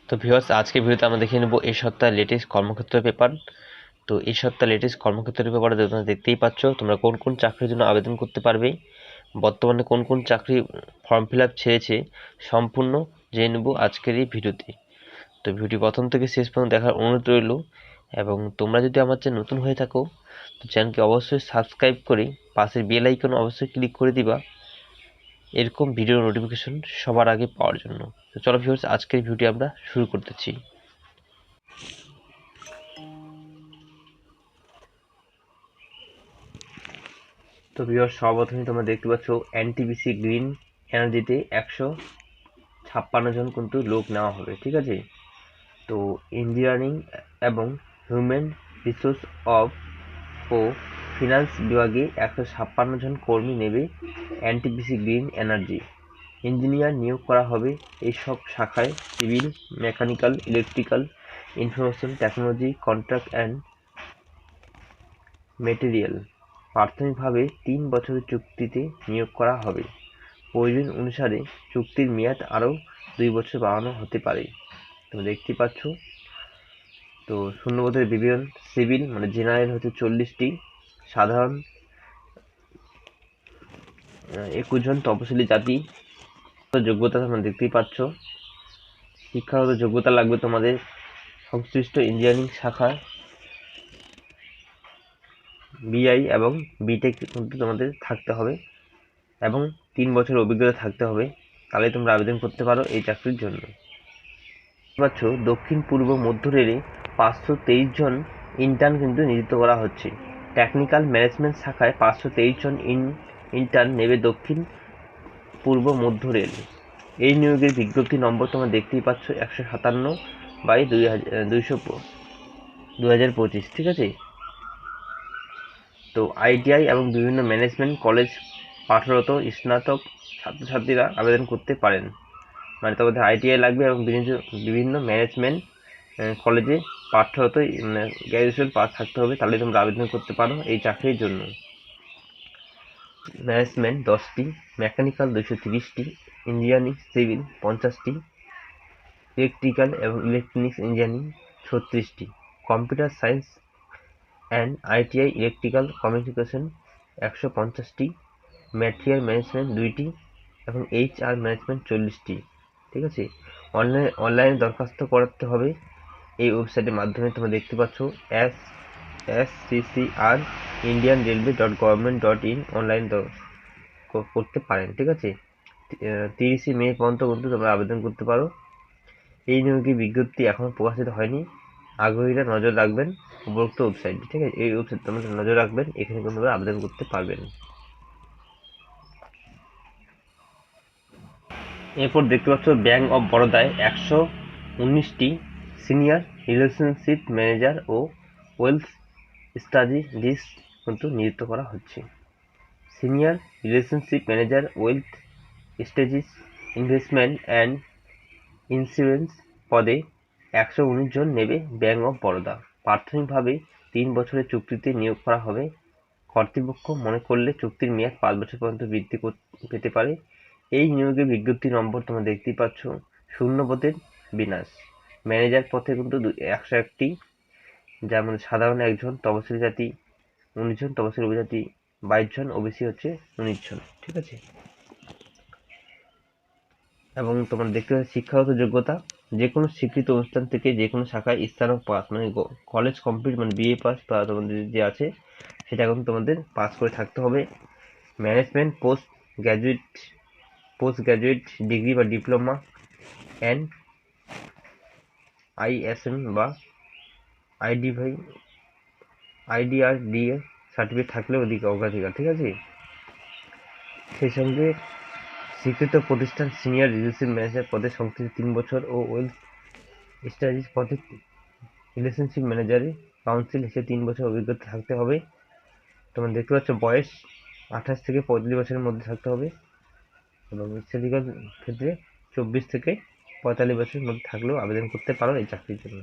তো ভিউয়ার্স, আজকে ভিডিওতে আমরা দেখে নেব এই সপ্তাহের লেটেস্ট কর্মক্ষেত্র পেপার। তো এই সপ্তাহে লেটেস্ট কর্মক্ষেত্রের পেপারে তোমরা দেখতেই পাচ্ছ তোমরা কোন কোন চাকরির জন্য আবেদন করতে পারবে, বর্তমানে কোন কোন চাকরি ফর্ম ফিল আপ ছেড়েছে, সম্পূর্ণ জেনে নেব আজকের এই ভিডিওতে। তো ভিডিও প্রথম থেকে শেষ পর্যন্ত দেখার অনুরোধ রইল, এবং তোমরা যদি আমার চ্যানেল নতুন হয়ে থাকো তো চ্যানেলকে অবশ্যই সাবস্ক্রাইব করে পাশের বেল আইকন অবশ্যই ক্লিক করে দিবা এরকম ভিডিও নোটিফিকেশন সবার আগে পাওয়ার জন্য। তো চলো ভিউয়ার্স, আজকের ভিডিওটি আমরা শুরু করতেছি। তো ভিউয়ার্স, সর্বপ্রথমে তোমরা দেখতে পাচ্ছ এনটিপিসি গ্রিন এনার্জিতে 156 জন কিন্তু লোক নেওয়া হবে, ঠিক আছে। তো ইঞ্জিনিয়ারিং এবং হিউম্যান রিসোর্স ও ফিনান্স বিভাগে 156 জন কর্মী নেবে এনটিপিসি গ্রিন এনার্জি। ইঞ্জিনিয়ার নিয়োগ করা হবে এইসব শাখায়: civil, mechanical, electrical, information technology, contract and material. প্রাথমিকভাবে 3 বছরের চুক্তিতে নিয়োগ করা হবে। প্রয়োজন অনুসারে চুক্তির মেয়াদ আরও 2 বছর বাড়ানো হতে পারে। তোমরা দেখতে পাচ্ছ। তো শূন্যপদের বিবরণ: সিভিল মানে জেনারেল হচ্ছে 40টি, সাধারণ 21 জন, তপশিলি জাতি। যোগ্যতা তোমরা দেখতেই পাচ্ছ। শিক্ষাগত যোগ্যতা লাগবে তোমাদের সংশ্লিষ্ট ইঞ্জিনিয়ারিং শাখায় বিআই এবং বিটেক কিন্তু তোমাদের থাকতে হবে, এবং 3 বছর অভিজ্ঞতা থাকতে হবে, তাহলে তোমরা আবেদন করতে পারো এই চাকরির জন্য। পাচ্ছ দক্ষিণ পূর্ব মধ্য রেলে 523 জন ইন্টার্ন কিন্তু নিযুক্ত করা হচ্ছে। টেকনিক্যাল ম্যানেজমেন্ট শাখায় 523 জন ইন্টার্ন নেবে দক্ষিণ পূর্ব মধ্য রেল। এই নিয়োগের বিজ্ঞপ্তি নম্বর তোমরা দেখতেই পাচ্ছ 157/2025, ঠিক আছে। তো আইটিআই এবং বিভিন্ন ম্যানেজমেন্ট কলেজ পাঠরত স্নাতক ছাত্রছাত্রীরা আবেদন করতে পারেন। মানে তোমাদের আইটিআই লাগবে এবং বিভিন্ন ম্যানেজমেন্ট কলেজে পাঠরত গ্র্যাজুয়েশন পাস থাকতে হবে, তাহলে তোমরা আবেদন করতে পারো এই চাকরির জন্য। ম্যানেজমেন্ট 10টি, মেকানিক্যাল 230টি, ইঞ্জিনিয়ারিং সিভিল 50টি, ইলেকট্রিক্যাল এবং ইলেকট্রনিক্স ইঞ্জিনিয়ারিং 36টি, computer science and ITI electrical communication 150টি, ম্যাটেরিয়াল ম্যানেজমেন্ট 2টি এবং এইচআর ম্যানেজমেন্ট 40টি, ঠিক আছে। অনলাইনে দরখাস্ত করতে হবে এই ওয়েবসাইটের মাধ্যমে। তোমরা দেখতে পাচ্ছ SCCR indianrailway.government.in অনলাইন করতে পারেন, ঠিক আছে। 30 মে পর্যন্ত কিন্তু তোমরা আবেদন করতে পারো। এই নিয়োগের বিজ্ঞপ্তি এখনো প্রকাশিত হয়নি, আগ্রহীরা নজর রাখবেন উপরোক্ত ওয়েবসাইটে, ঠিক আছে। এই ওয়েবসাইট তোমরা নজর রাখবেন, এখানে কিন্তু তোমরা আবেদন করতে পারবেন। এরপর দেখতে পাচ্ছ ব্যাংক অফ বরোদায় 119টি সিনিয়র রিলেশনশিপ ম্যানেজার ও ওয়েলথ স্টাডিজ কিন্তু নিযুক্ত করা হচ্ছে। Senior relationship manager, wealth studies, investment and insurance পদে 119 জন নেবে ব্যাংক অফ বরোদা। প্রাথমিকভাবে 3 বছরের চুক্তিতে নিয়োগ করা হবে। কর্তৃপক্ষ মনে করলে চুক্তির মেয়াদ 5 বছর পর্যন্ত বৃদ্ধি পেতে পারে। এই নিয়োগের বিজ্ঞপ্তি নম্বর তোমরা দেখতেই পাচ্ছ। শূন্যপদের বিন্যাস: ম্যানেজার পদে কিন্তু 101টি, যার মধ্যে সাধারণ 1 জন, তপশিলি জাতি 19 জন, তপশিলি উপজাতি 22 জন, ওবিসি হচ্ছে 19 জন, ঠিক আছে। এবং তোমরা দেখতে পাচ্ছ শিক্ষাগত যোগ্যতা: যে কোনো স্বীকৃত অনুষ্ঠান থেকে যে কোনো শাখায় স্নাতক পাস, মানে কলেজ কমপ্লিট, মানে বিএ পাস বা তোমাদের যে আছে সেটা এখন তোমাদের পাস করে থাকতে হবে। ম্যানেজমেন্ট পোস্ট গ্র্যাজুয়েট ডিগ্রি বা ডিপ্লোমা অ্যান্ড আইএসএম বা আইডিআরডিএ সার্টিফিকেট থাকলে ওদিকে অগ্রাধিকার, ঠিক আছে। সেই সঙ্গে স্বীকৃত প্রতিষ্ঠান সিনিয়র রিলেশনশিপ ম্যানেজার পদে সংশ্লিষ্ট 3 বছর ও ওয়েলথ স্টাডিজ পদে রিলেশনশিপ ম্যানেজারে কাউন্সিল হিসেবে 3 বছর অভিজ্ঞতা থাকতে হবে। তোমরা দেখতে পাচ্ছ বয়স 28 থেকে 45 বছরের মধ্যে থাকতে হবে, এবং স্ট্যাটিস্টিক্যাল ক্ষেত্রে 24 থেকে 45 বছরের মধ্যে থাকলেও আবেদন করতে পারো এই চাকরির জন্য।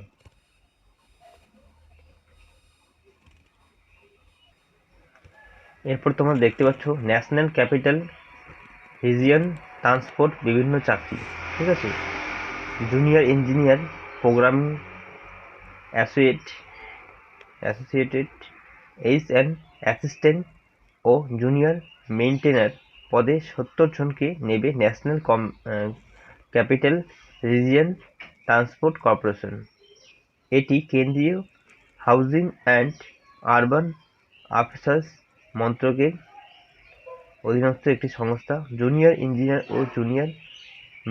এরপর তোমরা দেখতে পাচ্ছ ন্যাশনাল ক্যাপিটাল রিজিয়ন ট্রান্সপোর্ট বিভিন্ন চাকরি, ঠিক আছে। Junior engineer, programming associated, H assistant ও জুনিয়র মেইনটেনার পদে 70 জনকে নেবে national capital region transport corporation. এটি কেন্দ্রীয় হাউজিং অ্যান্ড আরবান অ্যাফেয়ার্স মন্ত্রকের অধীনস্থ একটি সংস্থা। জুনিয়র ইঞ্জিনিয়ার ও জুনিয়র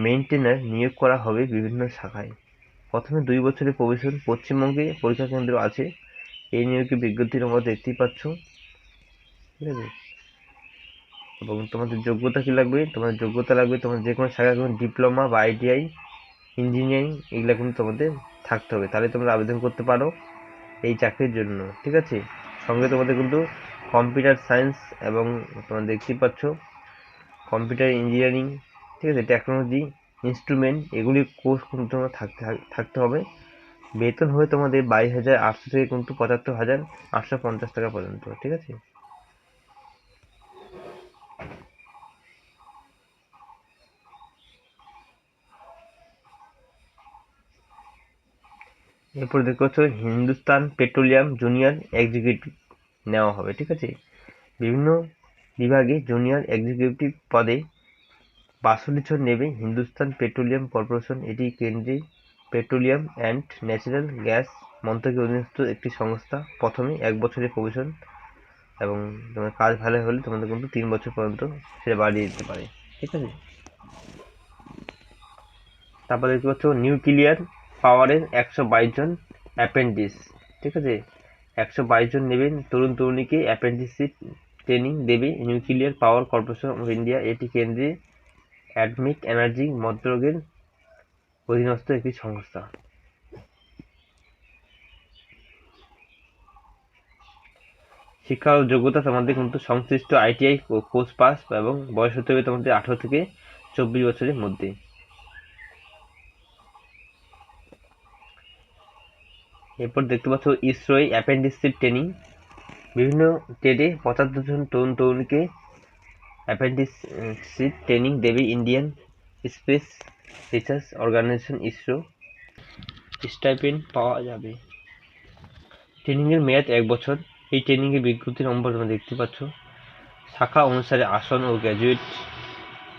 মেইনটেনার নিয়োগ করা হবে বিভিন্ন শাখায়। প্রথমে 2 বছরের প্রবেশন। পশ্চিমবঙ্গে পরীক্ষা কেন্দ্র আছে। এই নিয়োগের বিজ্ঞপ্তি তোমরা দেখতেই পাচ্ছ, ঠিক আছে। এবং তোমাদের যোগ্যতা কী লাগবে? তোমাদের যোগ্যতা লাগবে তোমার যে কোনো শাখায় কোনো ডিপ্লোমা বা ITI, ইঞ্জিনিয়ারিং এগুলো কিন্তু তোমাদের থাকতে হবে, তাহলে তোমরা আবেদন করতে পারো এই চাকরির জন্য, ঠিক আছে। সঙ্গে তোমাদের কিন্তু কম্পিউটার সায়েন্স এবং তোমরা দেখতেই পাচ্ছ কম্পিউটার ইঞ্জিনিয়ারিং, ঠিক আছে, টেকনোলজি, ইনস্ট্রুমেন্ট এগুলি কোর্স কিন্তু তোমার থাকতে হবে। বেতন হবে তোমাদের 22,800 থেকে কিন্তু 75,850 টাকা পর্যন্ত, ঠিক আছে। এরপর দেখতে পাচ্ছ হিন্দুস্তান পেট্রোলিয়াম জুনিয়র এক্সিকিউটিভ নেওয়া হবে, ঠিক আছে। বিভিন্ন বিভাগে জুনিয়র এক্সিকিউটিভ পদে 62 জন নেবে হিন্দুস্তান পেট্রোলিয়াম কর্পোরেশন। এটি কেন্দ্রীয় পেট্রোলিয়াম অ্যান্ড ন্যাচারাল গ্যাস মন্ত্রকের অধীনস্থ একটি সংস্থা। প্রথমে 1 বছরের প্রবেশন এবং তোমার কাজ ভালো হলে তোমাদের কিন্তু 3 বছর পর্যন্ত সেটা বাড়িয়ে দিতে পারে, ঠিক আছে। তারপর দেখতে পাচ্ছ নিউক্লিয়ার পাওয়ারের 122 জন অ্যাপ্রেন্টিস, ঠিক আছে। 122 জন নেবেন তরুণ তরুণীকে অ্যাপ্রেন্টিসশিপ ট্রেনিং দেবে nuclear power corporation of India. এটি কেন্দ্রীয় অ্যাটমিক এনার্জি মন্ত্রকের অধীনস্থ একটি সংস্থা। শিক্ষা ও যোগ্যতা তোমাদের কিন্তু সংশ্লিষ্ট ITI কোর্স পাস এবং বয়স হতে হবে তোমাদের 18 থেকে 24 বছরের মধ্যে। এরপর দেখতে পাচ্ছ ইসরোয় অ্যাপ্রেন্টিসশিপ ট্রেনিং। বিভিন্ন ট্রেডে 75 জন তরুণ তরুণীকে অ্যাপ্রেন্টিসশিপ ট্রেনিং দেবে Indian space research organisation ISRO. Stipend পাওয়া যাবে। ট্রেনিংয়ের মেয়াদ 1 বছর। এই ট্রেনিংয়ের বিজ্ঞপ্তি নম্বর তোমরা দেখতে পাচ্ছ। শাখা অনুসারে আসন ও graduate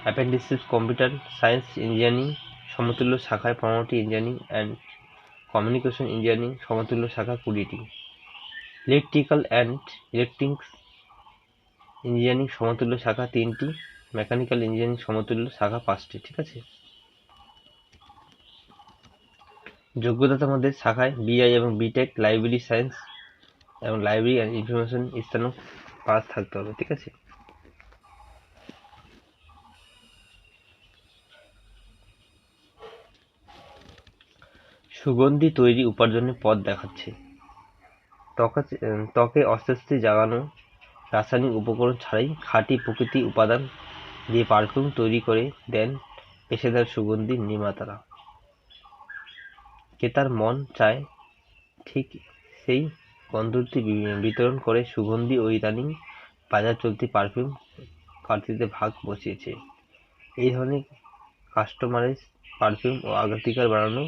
apprenticeship computer science engineering সমতুল্য শাখায় 15টি, ইঞ্জিনিয়ারিং অ্যান্ড কমিউনিকেশন ইঞ্জিনিয়ারিং সমতুল্য শাখা 20টি, ইলেকট্রিক্যাল অ্যান্ড ইলেকট্রনিক্স ইঞ্জিনিয়ারিং সমতুল্য শাখা 3টি, মেকানিক্যাল ইঞ্জিনিয়ারিং সমতুল্য শাখা 5টি, ঠিক আছে। যোগ্যতা তোমাদের শাখায় BI এবং BTech লাইব্রেরি সায়েন্স এবং লাইব্রেরি অ্যান্ড ইনফরমেশন স্নাতক পাস থাকতে হবে, ঠিক আছে। সুগন্ধি তৈরি উপার্জনের পথ দেখাচ্ছে। ত্বকে অস্বস্তি জাগানো রাসায়নিক উপকরণ ছাড়াই খাঁটি প্রকৃতি উপাদান দিয়ে পারফিউম তৈরি করে দেন পেশাদার সুগন্ধি নির্মাতারা। ক্রেতার মন চায় ঠিক সেই গন্ধটি বিতরণ করে সুগন্ধি ও ইদানিং বাজার চলতি পারফিউম প্রার্থীদের ভাগ বসিয়েছে। এই ধরনের কাস্টমাইজ পারফিউম ও অগ্রাধিকার বাড়ানো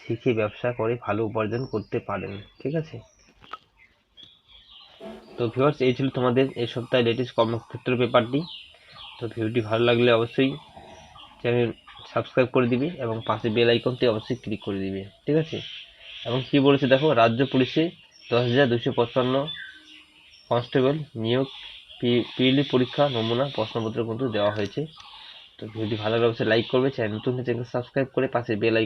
শিখে ব্যবসা করে ভালো উপার্জন করতে পারেন, ঠিক আছে। তো ভিউয়ার্স, এই ছিল তোমাদের এই সপ্তাহে লেটেস্ট কর্মক্ষেত্র পেপারটি। তো ভিডিওটি ভালো লাগলে অবশ্যই চ্যানেল সাবস্ক্রাইব করে দিবে এবং পাশে বেল আইকনটি অবশ্যই ক্লিক করে দিবে, ঠিক আছে। এবং কি বলেছে দেখো, রাজ্য পুলিশে 10,255 কনস্টেবল নিয়োগ, পিএলই পরীক্ষা নমুনা প্রশ্নপত্র কিন্তু দেওয়া হয়েছে। তো ভিডিওটি ভালো লাগলে অবশ্যই লাইক করবে, চ্যানেল নতুন হলে চ্যানেল সাবস্ক্রাইব করে পাশে বেল আইকন